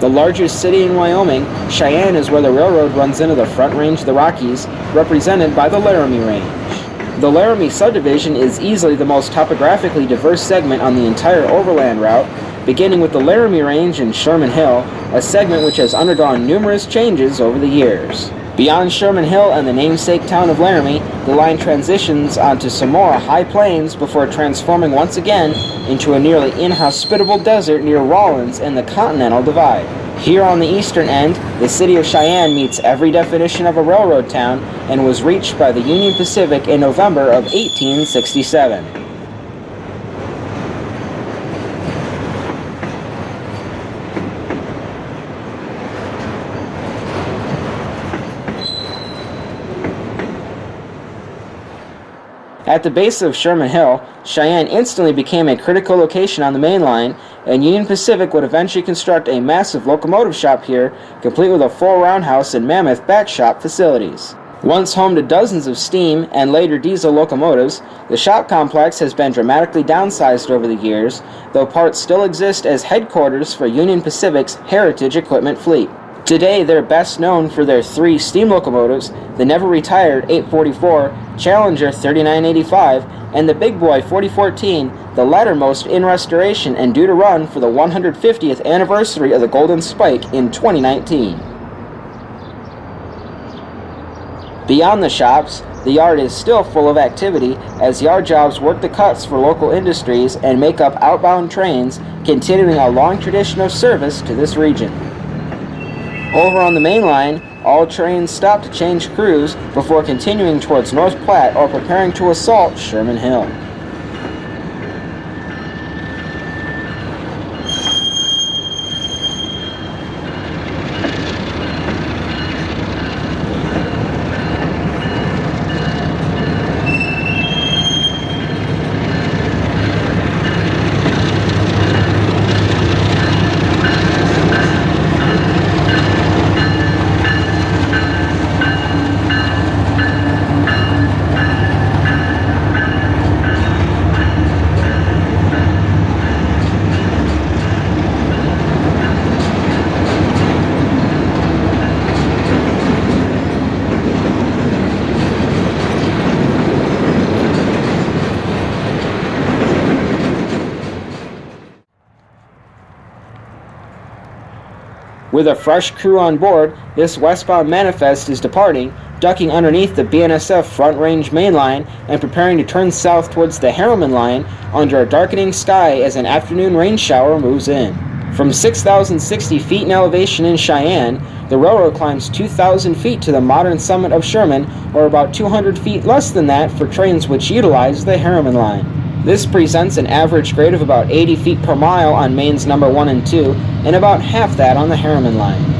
The largest city in Wyoming, Cheyenne is where the railroad runs into the Front Range of the Rockies, represented by the Laramie Range. The Laramie Subdivision is easily the most topographically diverse segment on the entire Overland Route, beginning with the Laramie Range and Sherman Hill, a segment which has undergone numerous changes over the years. Beyond Sherman Hill and the namesake town of Laramie, the line transitions onto some more high plains before transforming once again into a nearly inhospitable desert near Rawlins and the Continental Divide. Here on the eastern end, the city of Cheyenne meets every definition of a railroad town and was reached by the Union Pacific in November of 1867. At the base of Sherman Hill, Cheyenne instantly became a critical location on the main line, and Union Pacific would eventually construct a massive locomotive shop here, complete with a full roundhouse and mammoth back shop facilities. Once home to dozens of steam and later diesel locomotives, the shop complex has been dramatically downsized over the years, though parts still exist as headquarters for Union Pacific's heritage equipment fleet. Today, they're best known for their 3 steam locomotives, the never-retired 844, Challenger 3985, and the Big Boy 4014, the lattermost in restoration and due to run for the 150th anniversary of the Golden Spike in 2019. Beyond the shops, the yard is still full of activity as yard jobs work the cuts for local industries and make up outbound trains, continuing a long tradition of service to this region. Over on the main line, all trains stop to change crews before continuing towards North Platte or preparing to assault Sherman Hill. With a fresh crew on board, this westbound manifest is departing, ducking underneath the BNSF Front Range main line and preparing to turn south towards the Harriman line under a darkening sky as an afternoon rain shower moves in. From 6,060 feet in elevation in Cheyenne, the railroad climbs 2,000 feet to the modern summit of Sherman, or about 200 feet less than that for trains which utilize the Harriman line. This presents an average grade of about 80 feet per mile on mains number 1 and 2, and about half that on the Harriman line.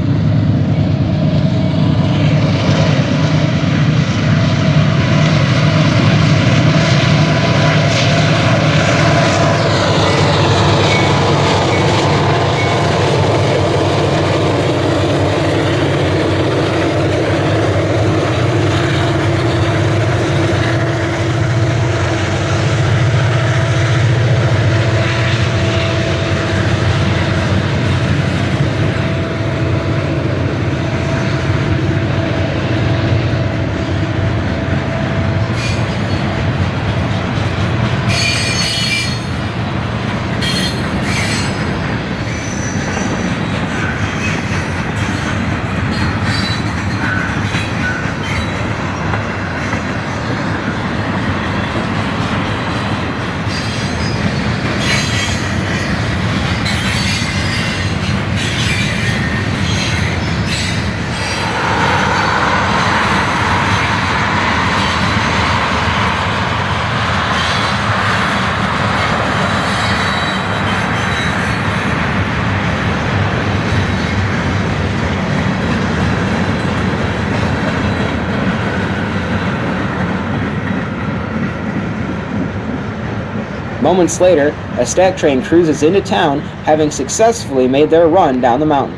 Moments later, a stack train cruises into town, having successfully made their run down the mountain.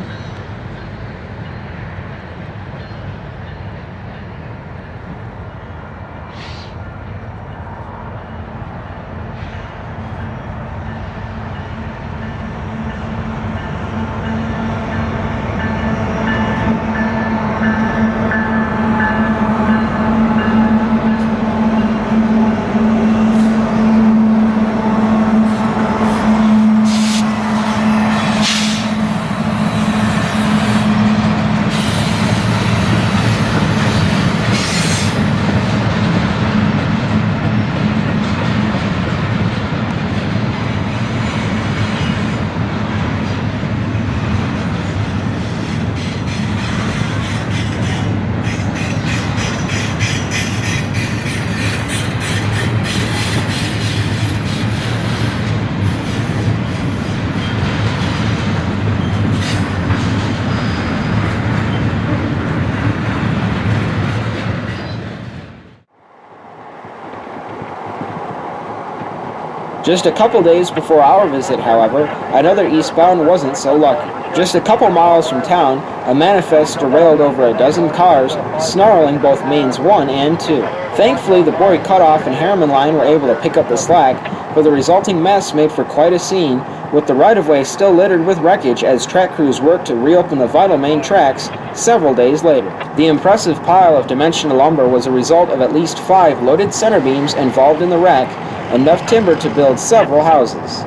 Just a couple days before our visit, however, another eastbound wasn't so lucky. Just a couple miles from town, a manifest derailed over a dozen cars, snarling both mains 1 and 2. Thankfully, the Borie cutoff and Harriman line were able to pick up the slack, but the resulting mess made for quite a scene, with the right-of-way still littered with wreckage as track crews worked to reopen the vital main tracks several days later. The impressive pile of dimensional lumber was a result of at least 5 loaded center beams involved in the wreck, enough timber to build several houses.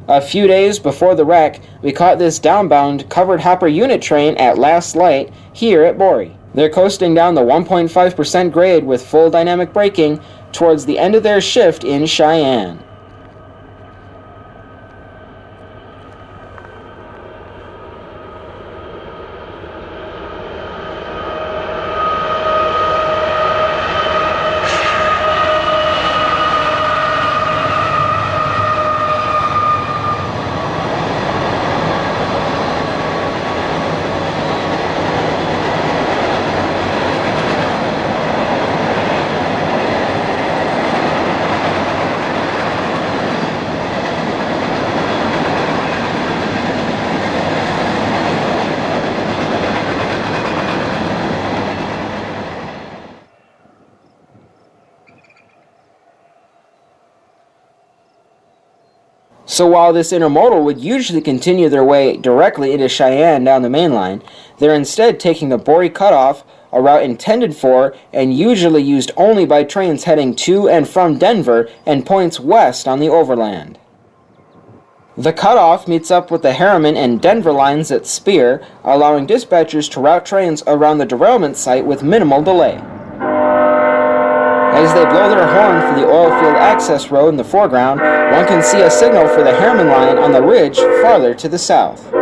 A few days before the wreck, we caught this downbound covered hopper unit train at last light here at Borie. They're coasting down the 1.5% grade with full dynamic braking towards the end of their shift in Cheyenne. So while this intermodal would usually continue their way directly into Cheyenne down the main line, they're instead taking the Borie cutoff, a route intended for and usually used only by trains heading to and from Denver and points west on the Overland. The cutoff meets up with the Harriman and Denver lines at Spear, allowing dispatchers to route trains around the derailment site with minimal delay. As they blow their horn for the oilfield access road in the foreground, one can see a signal for the Harriman line on the ridge farther to the south.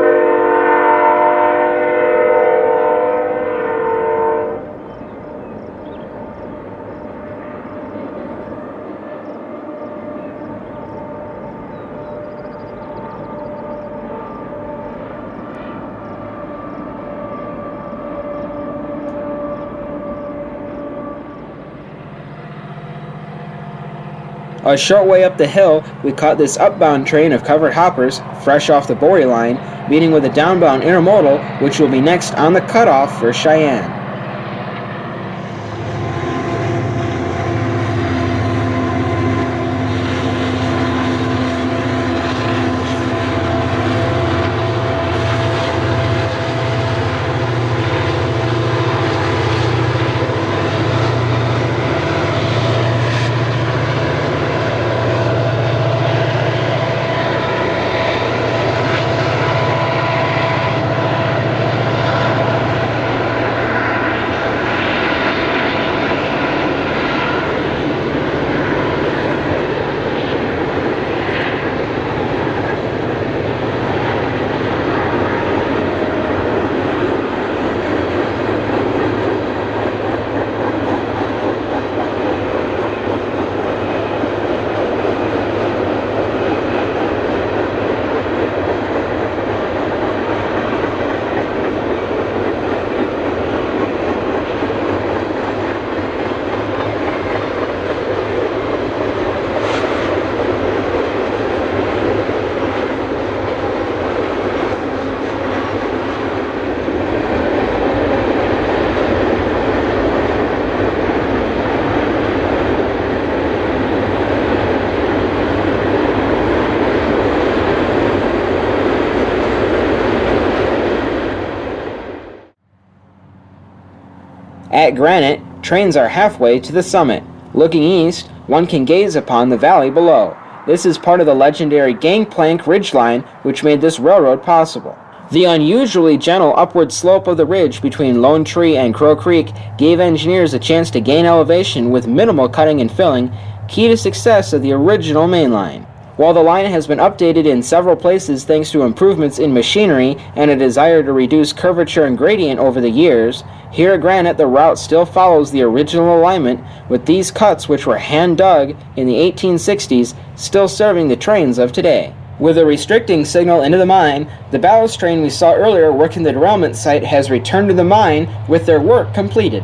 A short way up the hill, we caught this upbound train of covered hoppers, fresh off the Borie line, meeting with a downbound intermodal, which will be next on the cutoff for Cheyenne. At Granite, trains are halfway to the summit. Looking east, one can gaze upon the valley below. This is part of the legendary Gangplank Ridgeline, which made this railroad possible. The unusually gentle upward slope of the ridge between Lone Tree and Crow Creek gave engineers a chance to gain elevation with minimal cutting and filling, key to success of the original main line. While the line has been updated in several places thanks to improvements in machinery and a desire to reduce curvature and gradient over the years, here at Granite the route still follows the original alignment, with these cuts, which were hand-dug in the 1860s, still serving the trains of today. With a restricting signal into the mine, the ballast train we saw earlier working the derailment site has returned to the mine with their work completed.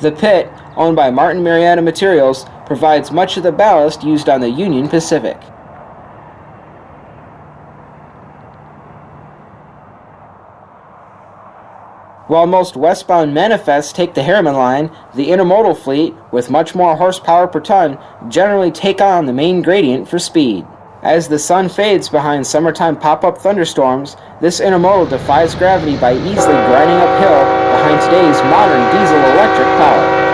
The pit, owned by Martin Marietta Materials, provides much of the ballast used on the Union Pacific. While most westbound manifests take the Harriman line, the intermodal fleet, with much more horsepower per ton, generally take on the main gradient for speed. As the sun fades behind summertime pop-up thunderstorms, this intermodal defies gravity by easily grinding uphill behind today's modern diesel-electric power.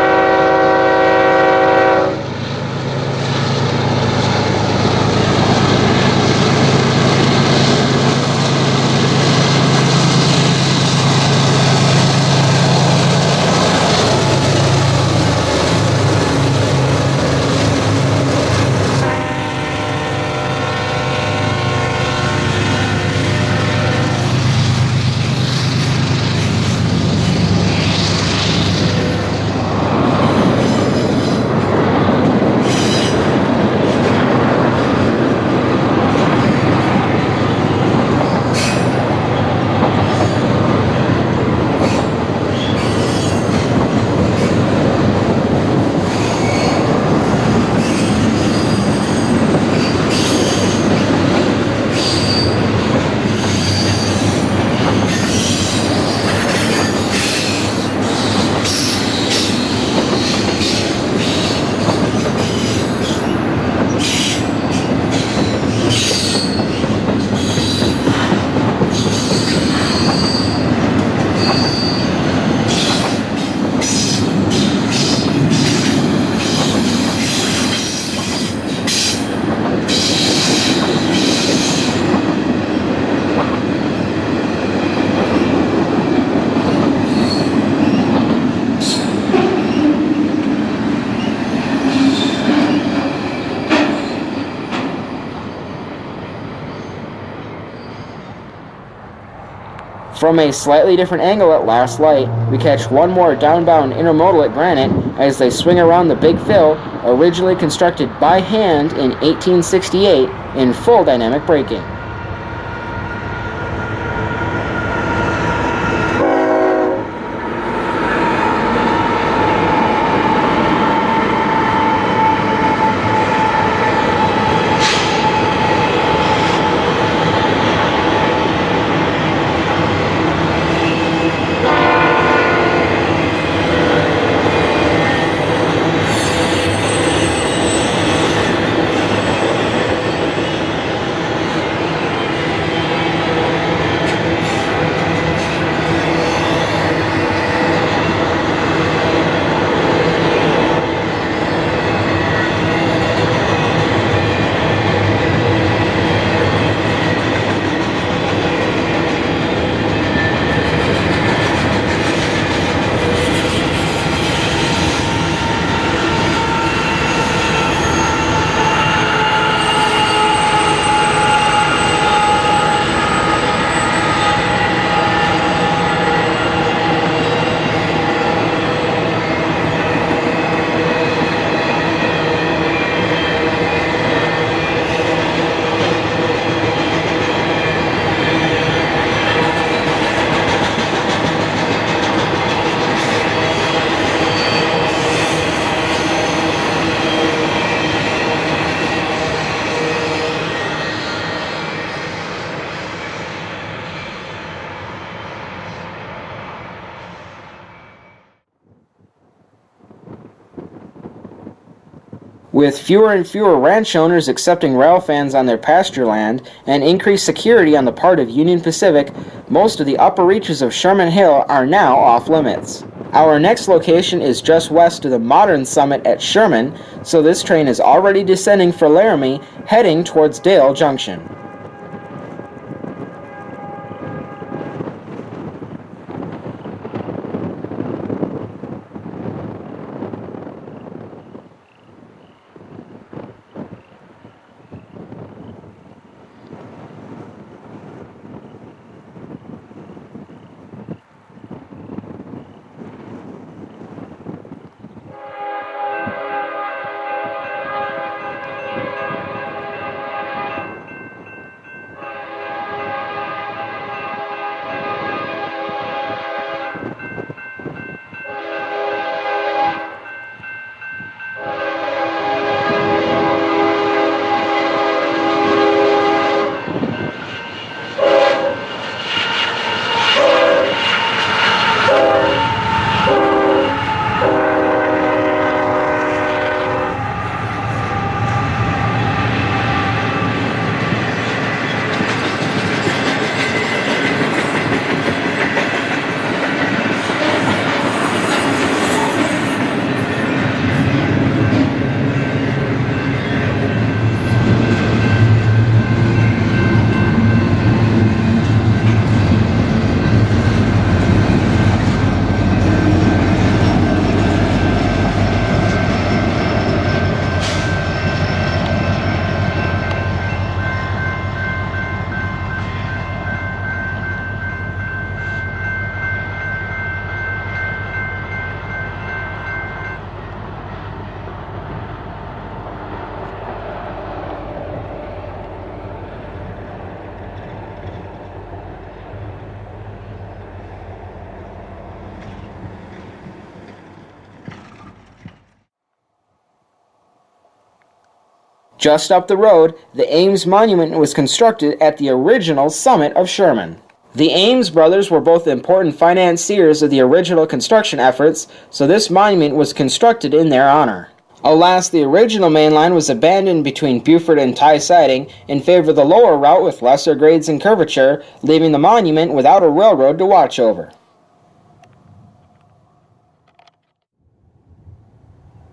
From a slightly different angle at last light, we catch one more downbound intermodal at Granite as they swing around the Big Fill, originally constructed by hand in 1868 in full dynamic braking. With fewer and fewer ranch owners accepting railfans on their pasture land and increased security on the part of Union Pacific, most of the upper reaches of Sherman Hill are now off limits. Our next location is just west of the modern summit at Sherman, so this train is already descending for Laramie, heading towards Dale Junction. Just up the road, the Ames Monument was constructed at the original summit of Sherman. The Ames brothers were both important financiers of the original construction efforts, so this monument was constructed in their honor. Alas, the original main line was abandoned between Beaufort and Tie Siding in favor of the lower route with lesser grades and curvature, leaving the monument without a railroad to watch over.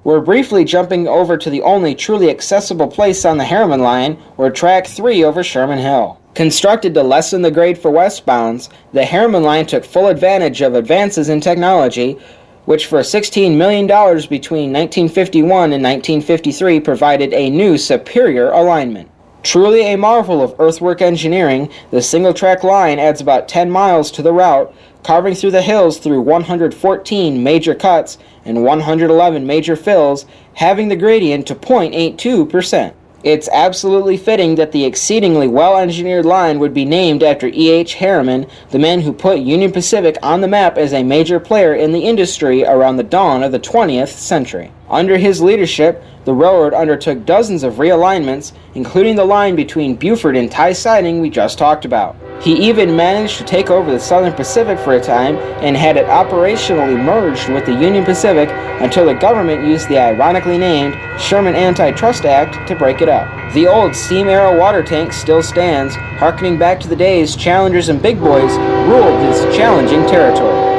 We're briefly jumping over to the only truly accessible place on the Harriman line, or Track 3 over Sherman Hill. Constructed to lessen the grade for westbounds, the Harriman line took full advantage of advances in technology, which for $16 million between 1951 and 1953 provided a new superior alignment. Truly a marvel of earthwork engineering, the single-track line adds about 10 miles to the route, carving through the hills through 114 major cuts and 111 major fills, having the gradient to 0.82%. It's absolutely fitting that the exceedingly well-engineered line would be named after E.H. Harriman, the man who put Union Pacific on the map as a major player in the industry around the dawn of the 20th century. Under his leadership, the railroad undertook dozens of realignments, including the line between Beaufort and Tie Siding we just talked about. He even managed to take over the Southern Pacific for a time and had it operationally merged with the Union Pacific until the government used the ironically named Sherman Antitrust Act to break it up. The old steam arrow water tank still stands, harkening back to the days challengers and big boys ruled this challenging territory.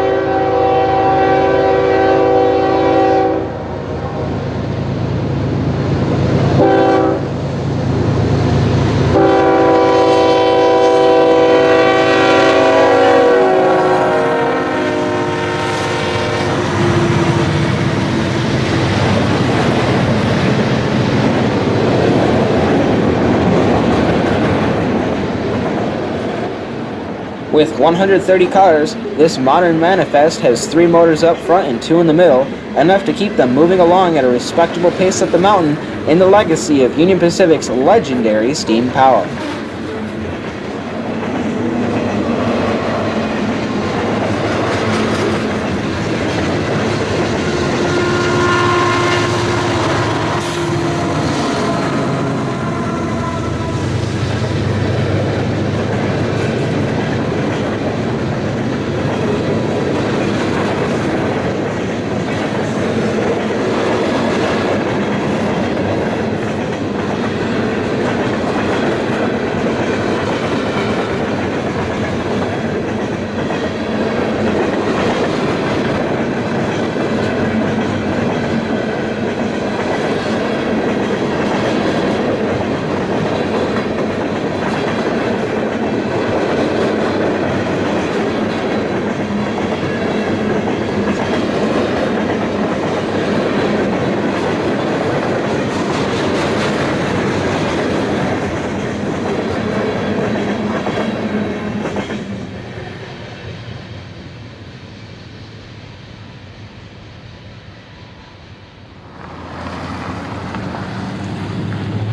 With 130 cars, this modern manifest has 3 motors up front and 2 in the middle, enough to keep them moving along at a respectable pace up the mountain in the legacy of Union Pacific's legendary steam power.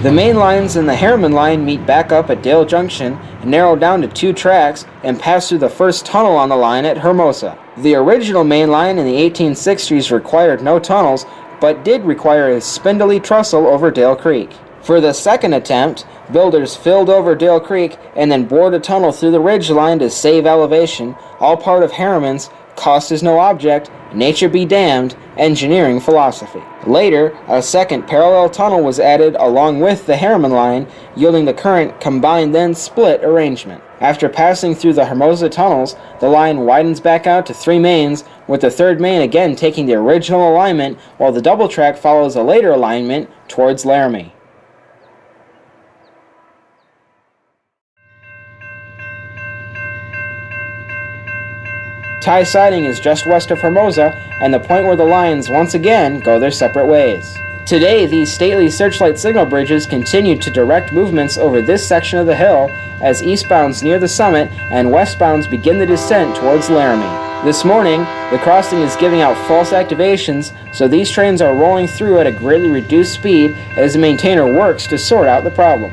The main lines and the Harriman line meet back up at Dale Junction and narrow down to 2 tracks and pass through the first tunnel on the line at Hermosa. The original main line in the 1860s required no tunnels, but did require a spindly trestle over Dale Creek. For the second attempt, builders filled over Dale Creek and then bored a tunnel through the ridge line to save elevation, all part of Harriman's cost is no object, nature be damned engineering philosophy. Later, a second parallel tunnel was added along with the Harriman line, yielding the current combined then split arrangement. After passing through the Hermosa tunnels, the line widens back out to 3 mains, with the third main again taking the original alignment, while the double track follows a later alignment towards Laramie. Tie siding is just west of Hermosa and the point where the lines once again go their separate ways. Today, these stately searchlight signal bridges continue to direct movements over this section of the hill as eastbounds near the summit and westbounds begin the descent towards Laramie. This morning, the crossing is giving out false activations, so these trains are rolling through at a greatly reduced speed as the maintainer works to sort out the problem.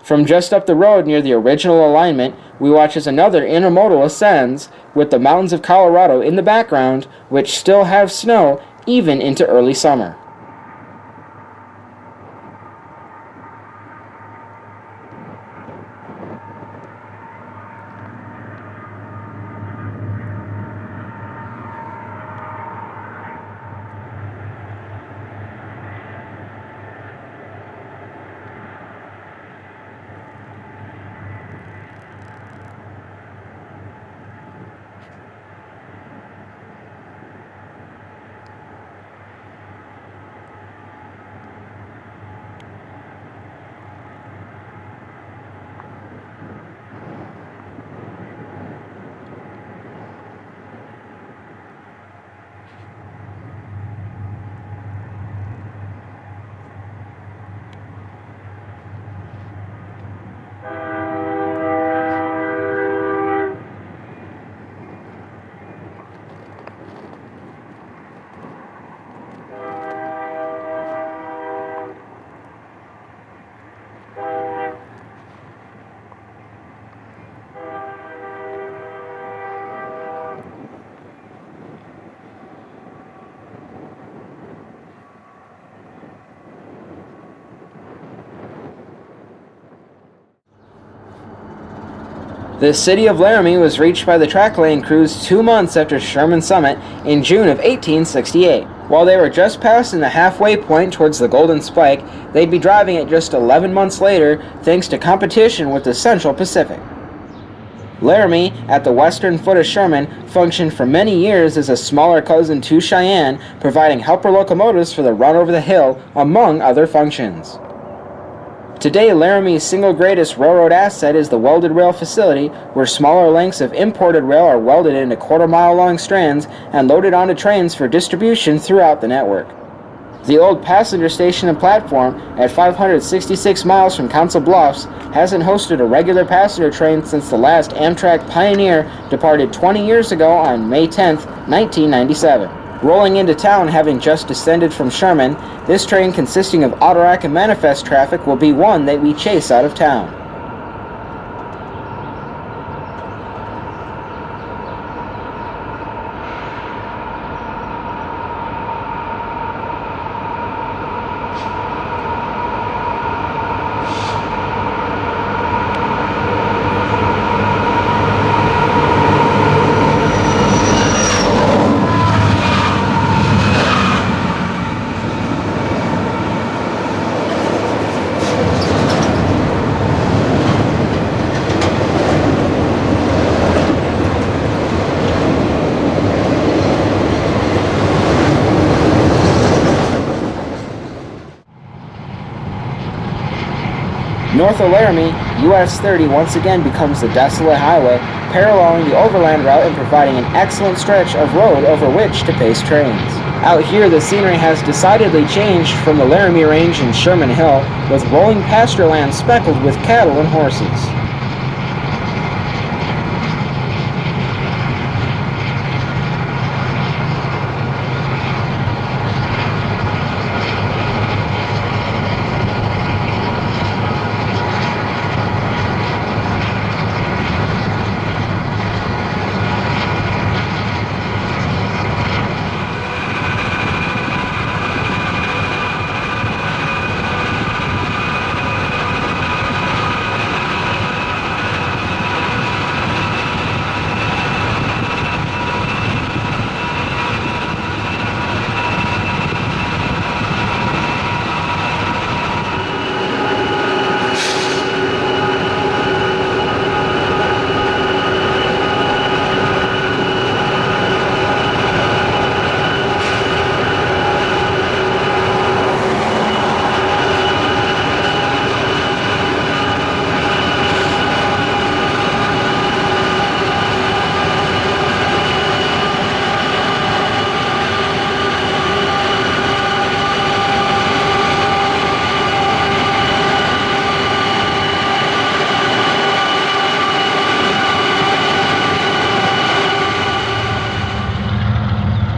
From just up the road near the original alignment, we watch as another intermodal ascends, with the mountains of Colorado in the background, which still have snow even into early summer. The city of Laramie was reached by the track laying crews 2 months after Sherman Summit in June of 1868. While they were just passing the halfway point towards the Golden Spike, they'd be driving it just 11 months later thanks to competition with the Central Pacific. Laramie, at the western foot of Sherman, functioned for many years as a smaller cousin to Cheyenne, providing helper locomotives for the run over the hill, among other functions. Today, Laramie's single greatest railroad asset is the welded rail facility, where smaller lengths of imported rail are welded into quarter-mile-long strands and loaded onto trains for distribution throughout the network. The old passenger station and platform, at 566 miles from Council Bluffs, hasn't hosted a regular passenger train since the last Amtrak Pioneer departed 20 years ago on May 10, 1997. Rolling into town, having just descended from Sherman, this train, consisting of Autorac and manifest traffic, will be one that we chase out of town. North of Laramie, US 30 once again becomes the desolate highway, paralleling the Overland Route and providing an excellent stretch of road over which to pace trains. Out here, the scenery has decidedly changed from the Laramie Range and Sherman Hill, with rolling pasture land speckled with cattle and horses.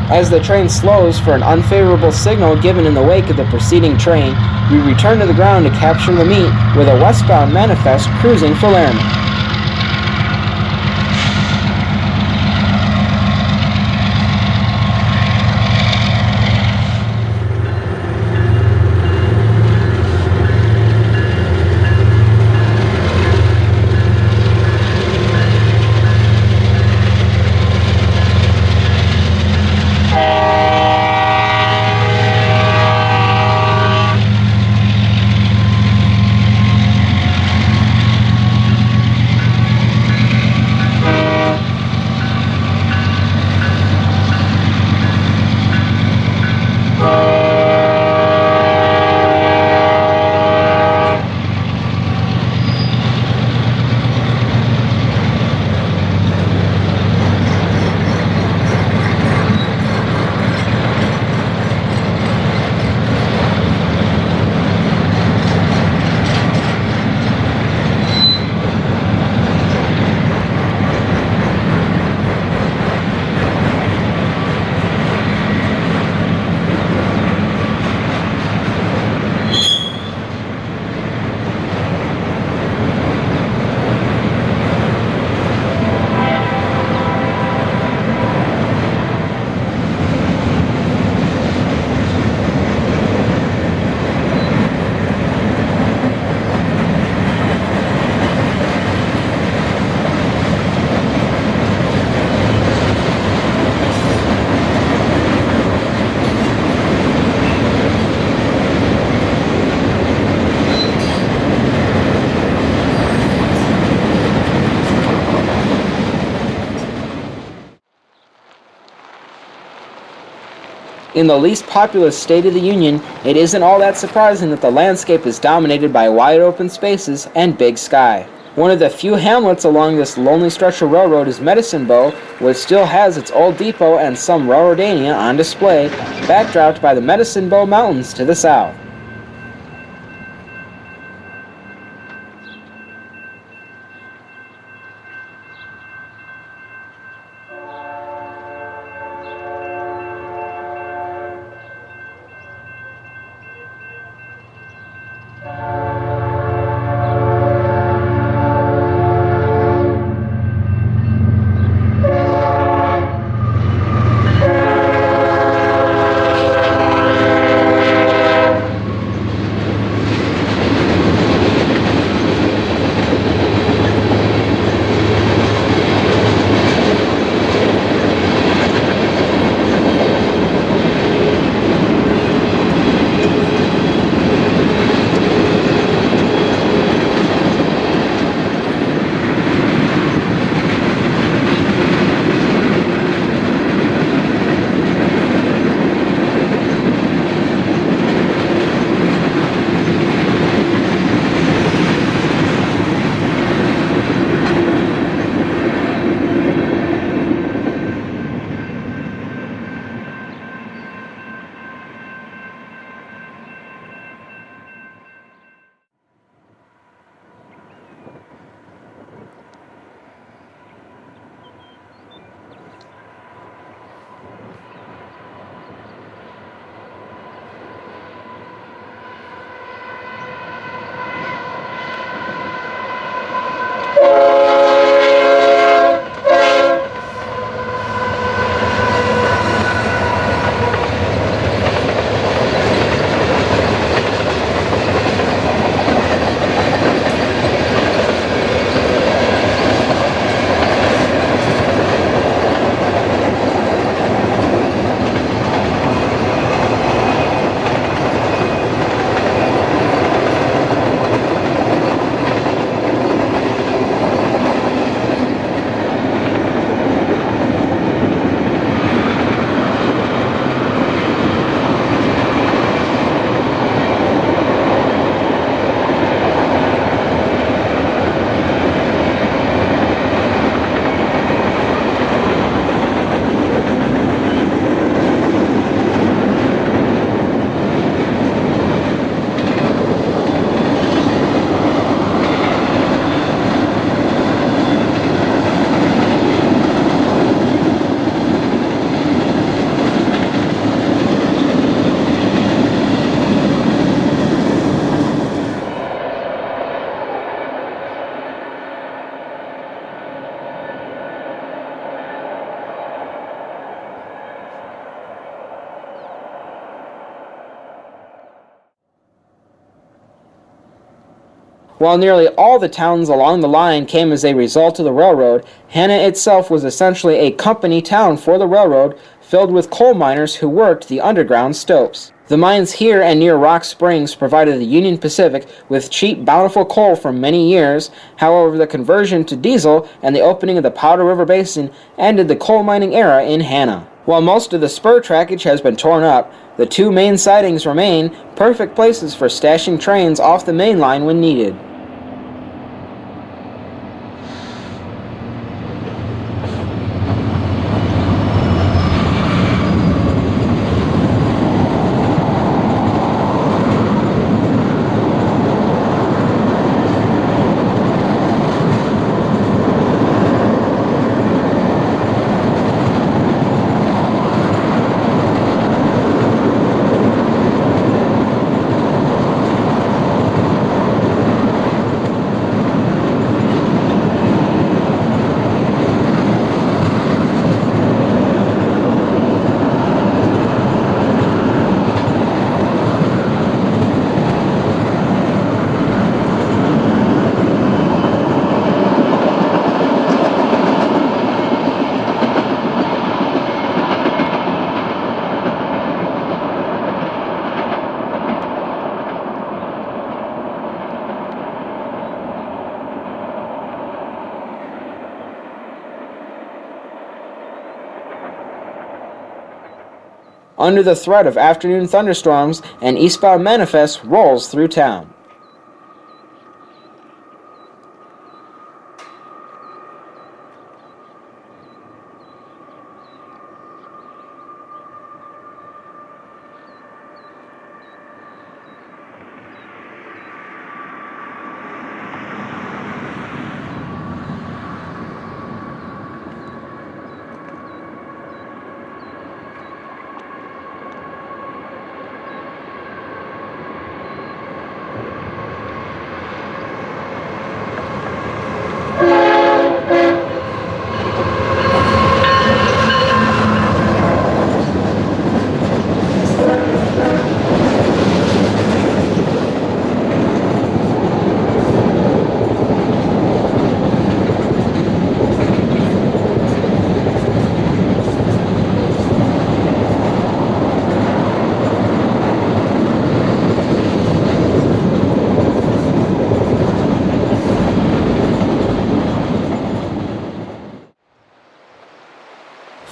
As the train slows for an unfavorable signal given in the wake of the preceding train, we return to the ground to capture the meet with a westbound manifest cruising for Laramie. In the least populous state of the Union, it isn't all that surprising that the landscape is dominated by wide open spaces and big sky. One of the few hamlets along this lonely stretch of railroad is Medicine Bow, which still has its old depot and some railroadania on display, backdropped by the Medicine Bow Mountains to the south. While nearly all the towns along the line came as a result of the railroad, Hanna itself was essentially a company town for the railroad, filled with coal miners who worked the underground stopes. The mines here and near Rock Springs provided the Union Pacific with cheap, bountiful coal for many years. However, the conversion to diesel and the opening of the Powder River Basin ended the coal mining era in Hanna. While most of the spur trackage has been torn up, the two main sidings remain, perfect places for stashing trains off the main line when needed. Under the threat of afternoon thunderstorms, an eastbound manifest rolls through town.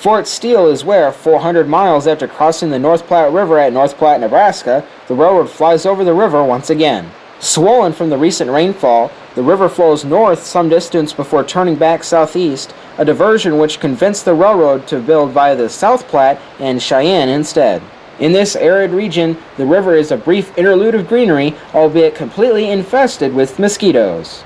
Fort Steele is where, 400 miles after crossing the North Platte River at North Platte, Nebraska, the railroad flies over the river once again. Swollen from the recent rainfall, the river flows north some distance before turning back southeast, a diversion which convinced the railroad to build via the South Platte and Cheyenne instead. In this arid region, the river is a brief interlude of greenery, albeit completely infested with mosquitoes.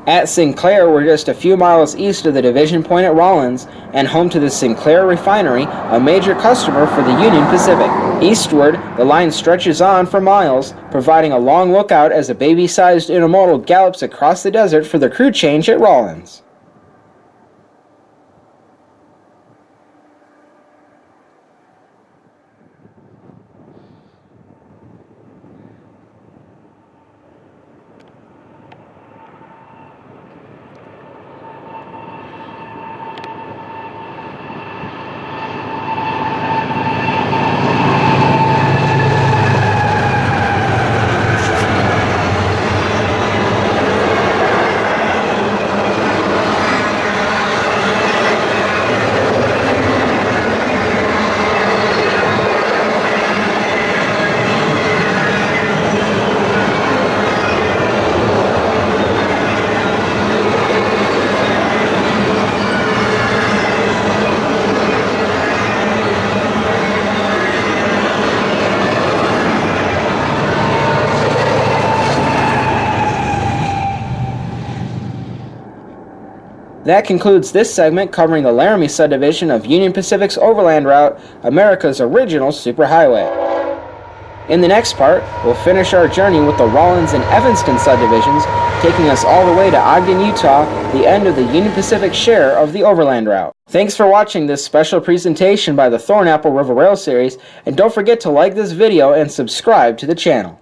At Sinclair, we're just a few miles east of the division point at Rawlins, and home to the Sinclair refinery, a major customer for the Union Pacific. Eastward, the line stretches on for miles, providing a long lookout as a baby-sized intermodal gallops across the desert for the crew change at Rawlins. That concludes this segment covering the Laramie Subdivision of Union Pacific's Overland Route, America's original superhighway. In the next part, we'll finish our journey with the Rawlins and Evanston subdivisions, taking us all the way to Ogden, Utah, the end of the Union Pacific share of the Overland Route. Thanks for watching this special presentation by the Thornapple River Rail Series, and don't forget to like this video and subscribe to the channel.